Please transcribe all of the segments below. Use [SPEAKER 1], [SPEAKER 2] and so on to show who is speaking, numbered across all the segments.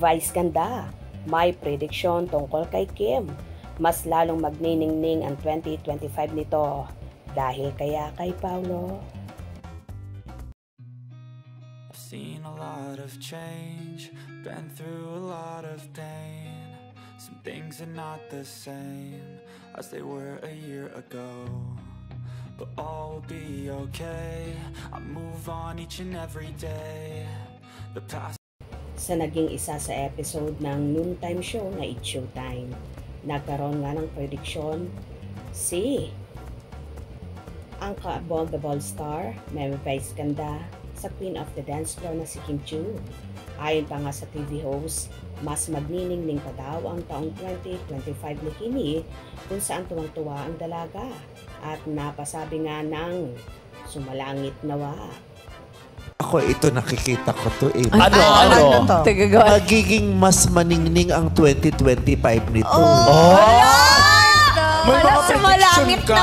[SPEAKER 1] Vice ganda, may prediksyon tungkol kay Kim. Mas lalong magniningning ang 2025 nito. Dahil kaya kay Paulo.
[SPEAKER 2] I've seen a lot of change, been through a lot of pain. Some things are not the same as they were a year ago, but all will be okay. I move on each and every day. The past.
[SPEAKER 1] Sa naging isa sa episode ng noontime show na It's Showtime, nagkaroon nga ng prediksyon si ang ka-Ball the Ball star, Meme Vice ganda, sa Queen of the Dance Floor na si Kim Chiu. Ayon pa nga sa TV host, mas magniningning pa daw ang taong 2025 ni Kimi kung saan tuwang-tuwa ang dalaga at napasabi nga ng sumalangit nawa.
[SPEAKER 3] Ako ito nakikita ko to eh.
[SPEAKER 4] Ano to?
[SPEAKER 3] Magiging mas maningning ang 2025 nito.
[SPEAKER 4] May mga prediction ka.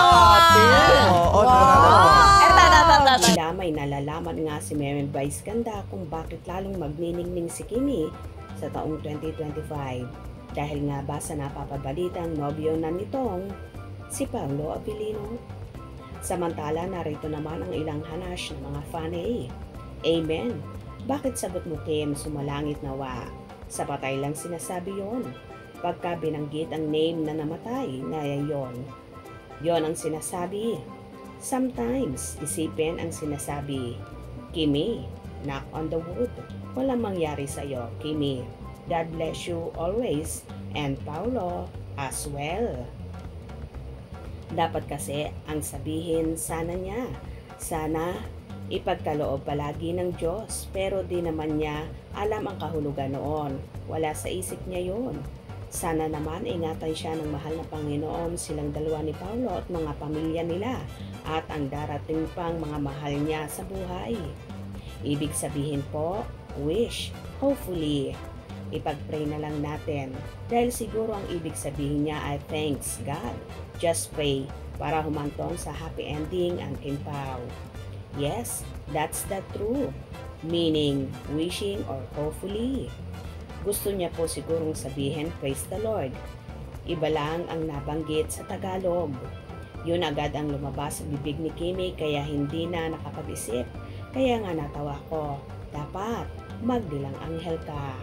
[SPEAKER 1] May nalalaman nga si Meme Vice ganda kung bakit lalong magniningning si Kimi sa taong 2025 dahil nga ba sa napapabalitang nobyo na nitong si Paulo Abilino. Samantala narito naman ang ilang hanash ng mga fanay. Amen. Bakit sagot mo Kim sumalangit nawa? Sa patay lang sinasabi yon. Pagka binanggit ang name na namatay na yon ang sinasabi. Sometimes, isipin ang sinasabi. Kimi, knock on the wood. Walang mangyari sa'yo, Kimi. God bless you always. And Paulo as well. Dapat kasi ang sabihin sana niya. Sana ipagkaloob palagi ng Diyos. Pero di naman niya alam ang kahulugan noon. Wala sa isip niya yon. Sana naman ingatan siya ng mahal na Panginoon silang dalawa ni Paulo at mga pamilya nila at ang darating pang mga mahal niya sa buhay. Ibig sabihin po, wish, hopefully. Ipag-pray na lang natin dahil siguro ang ibig sabihin niya ay thanks God. Just pray para humantong sa happy ending ang Kim Pao. Yes, that's the truth. Meaning, wishing or hopefully. Gusto niya po sigurong sabihin, praise the Lord. Iba lang ang nabanggit sa Tagalog. Yun agad ang lumabas sa bibig ni Kimi kaya hindi na nakapag-isip. Kaya nga natawa ko, dapat magdilang anghel ka.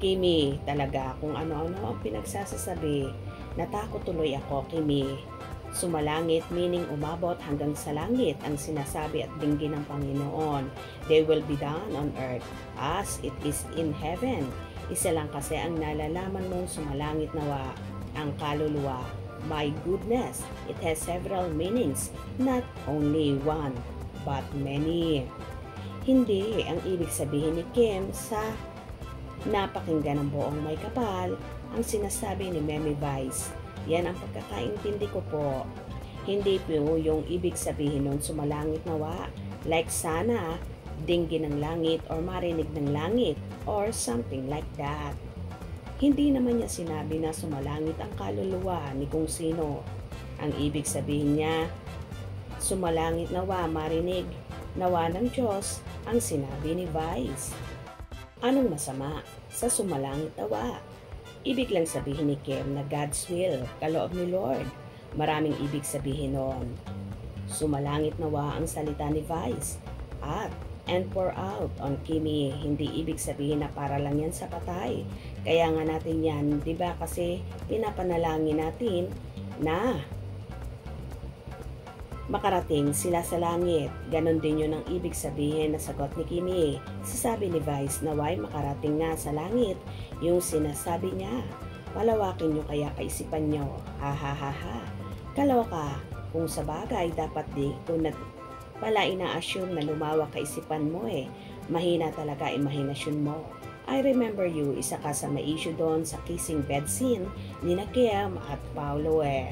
[SPEAKER 1] Kimi, talaga kung ano-ano ang pinagsasasabi. Natakot tuloy ako, Kimi. Sumalangit meaning umabot hanggang sa langit ang sinasabi at dinggin ng Panginoon. They will be done on earth as it is in heaven. Isa lang kasi ang nalalaman mong sumalangit nawa, ang kaluluwa. My goodness, it has several meanings, not only one, but many. Hindi ang ibig sabihin ni Kim sa napakinggan ng buong may kapal ang sinasabi ni Meme Vice. Yan ang pagkakaintindi ko po. Hindi po yung ibig sabihin nun sumalangit nawa, like sana dinggin ng langit or marinig ng langit or something like that. Hindi naman niya sinabi na sumalangit ang kaluluwa ni kung sino. Ang ibig sabihin niya, sumalangit nawa, marinig nawa ng Diyos ang sinabi ni Vice. Anong masama sa sumalangit nawa? Ibig lang sabihin ni Kim na God's will, kaloob ni Lord. Maraming ibig sabihin noon. Sumalangit nawa ang salita ni Vice at and pour out on Kimi. Hindi ibig sabihin na para lang yan sa patay. Kaya nga natin yan, di ba kasi pinapanalangin natin na makarating sila sa langit. Ganon din yun ang ibig sabihin na sagot ni Kimi. Sasabi ni Vice na why makarating nga sa langit yung sinasabi niya. Palawakin nyo kaya kaisipan nyo. Ha ha ha ha. Kalawa ka. Kung sa bagay dapat di kung pala ina-assume na lumawak kaisipan mo eh. Mahina talaga imahinasyon mo. I remember you, isa ka sa ma-issue doon sa kissing bed scene ni na Kim at Paulo eh.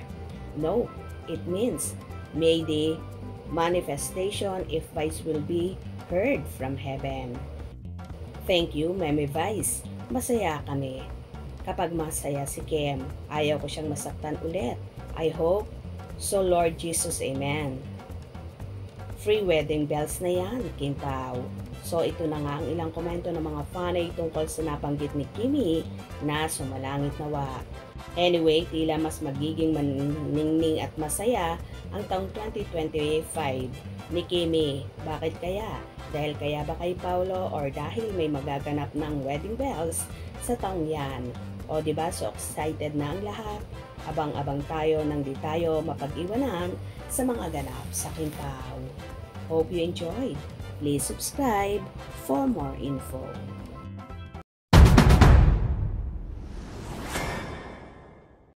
[SPEAKER 1] No, it means may the manifestation if Vice will be heard from heaven. Thank you, Meme Vice. Masaya kami. Kapag masaya si Kim, ayaw ko siyang masaktan ulit. I hope so, Lord Jesus, Amen. Free wedding bells na yan, Kim Pao. So ito na nga ang ilang komento ng mga fanay tungkol sa nabanggit ni Kimi na sumalangit nawa. Anyway, tila mas magiging maningning at masaya ang taong 2025 ni Kimi. Bakit kaya? Dahil kaya ba kay Paolo or dahil may magaganap ng wedding bells sa taong yan? O diba, so excited na ang lahat. Abang-abang tayo nang di tayo mapag-iwanan sa mga ganap sa Kimpaw. Hope you enjoyed. Please subscribe for more info.